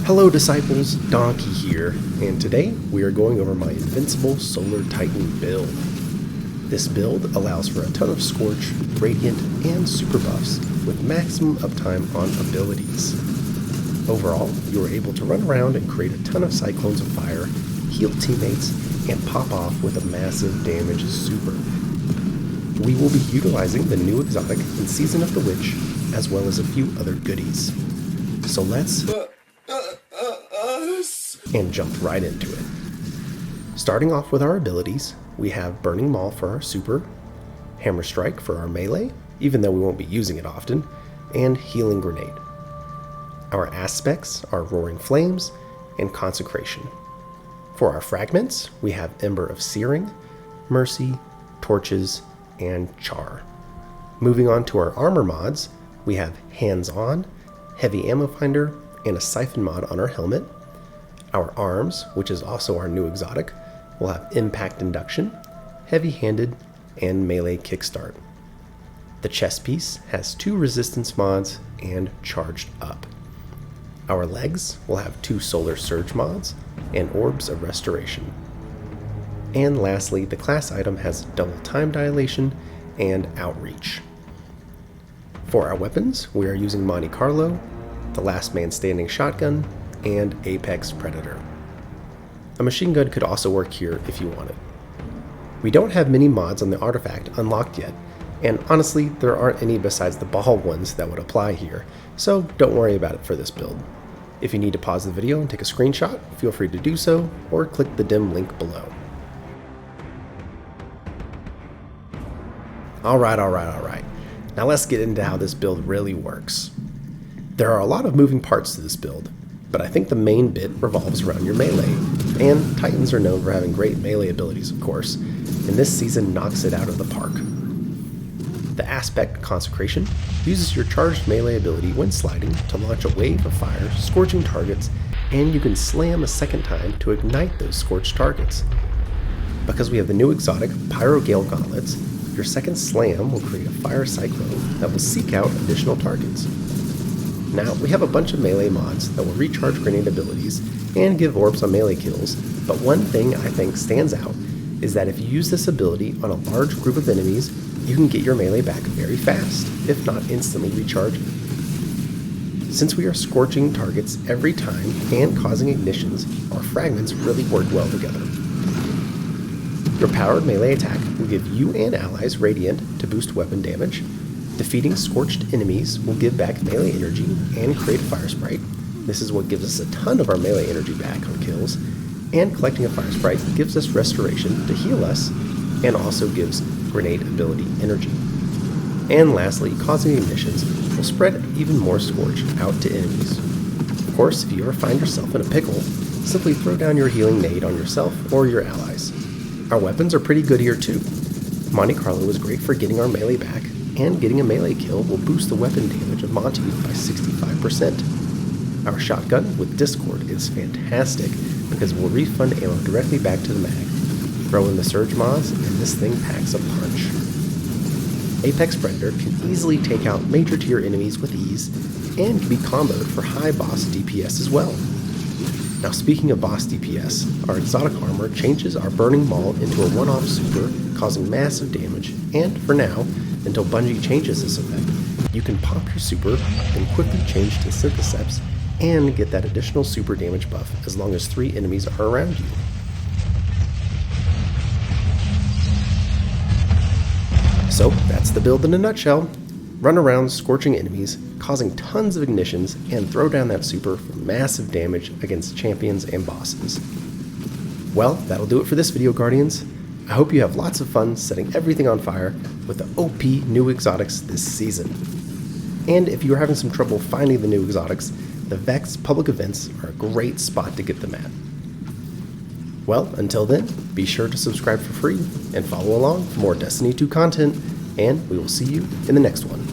Hello Disciples, Donkey here, and today we are going over my Invincible Solar Titan build. This build allows for a ton of Scorch, Radiant, and Super buffs with maximum uptime on abilities. Overall, you are able to run around and create a ton of Cyclones of Fire, heal teammates, and pop off with a massive damage super. We will be utilizing the new exotic in Season of the Witch, as well as a few other goodies. So let's and jumped right into it. Starting off with our abilities, we have Burning Maul for our super, Hammer Strike for our melee, even though we won't be using it often, and Healing Grenade. Our aspects are Roaring Flames and Consecration. For our fragments, we have Ember of Searing, Mercy, Torches, and Char. Moving on to our armor mods, we have Hands On, Heavy Ammo Finder, and a Siphon mod on our helmet. Our arms, which is also our new exotic, will have Impact Induction, Heavy-Handed, and Melee Kickstart. The chest piece has 2 resistance mods and Charged Up. Our legs will have 2 Solar Surge mods and Orbs of Restoration. And lastly, the class item has Double Time Dilation and Outreach. For our weapons, we are using Monte Carlo, the Last Man Standing shotgun, and Apex Predator. A machine gun could also work here if you wanted. We don't have many mods on the artifact unlocked yet, and honestly, there aren't any besides the ball ones that would apply here, so don't worry about it for this build. If you need to pause the video and take a screenshot, feel free to do so, or click the dim link below. Alright. Now let's get into how this build really works. There are a lot of moving parts to this build, but I think the main bit revolves around your melee, and Titans are known for having great melee abilities, of course, and this season knocks it out of the park. The Aspect Consecration uses your charged melee ability when sliding to launch a wave of fire, scorching targets, and you can slam a second time to ignite those scorched targets. Because we have the new exotic Pyro Gale Gauntlets, your second slam will create a fire cyclone that will seek out additional targets. Now, we have a bunch of melee mods that will recharge grenade abilities and give orbs on melee kills, but one thing I think stands out is that if you use this ability on a large group of enemies, you can get your melee back very fast, if not instantly recharging. Since we are scorching targets every time and causing ignitions, our fragments really work well together. Your powered melee attack will give you and allies Radiant to boost weapon damage. Defeating scorched enemies will give back melee energy and create a fire sprite. This is what gives us a ton of our melee energy back on kills. And collecting a fire sprite gives us restoration to heal us, and also gives grenade ability energy. And lastly, causing ignitions will spread even more scorch out to enemies. Of course, if you ever find yourself in a pickle, simply throw down your healing nade on yourself or your allies. Our weapons are pretty good here too. Monte Carlo is great for getting our melee back, and getting a melee kill will boost the weapon damage of Monty by 65%. Our shotgun with Discord is fantastic because it will refund ammo directly back to the mag. Throw in the surge mods and this thing packs a punch. Apex Predator can easily take out major tier enemies with ease and can be comboed for high boss DPS as well. Now speaking of boss DPS, our exotic armor changes our Burning Maul into a one-off super, causing massive damage, and for now, until Bungie changes this effect, you can pop your super, then quickly change to Syntheseps, and get that additional super damage buff as long as 3 enemies are around you. So that's the build in a nutshell. Run around scorching enemies, causing tons of ignitions, and throw down that super for massive damage against champions and bosses. Well, that'll do it for this video, Guardians. I hope you have lots of fun setting everything on fire with the OP new exotics this season. And if you're having some trouble finding the new exotics, the Vex public events are a great spot to get them at. Well, until then, be sure to subscribe for free and follow along for more Destiny 2 content, and we will see you in the next one.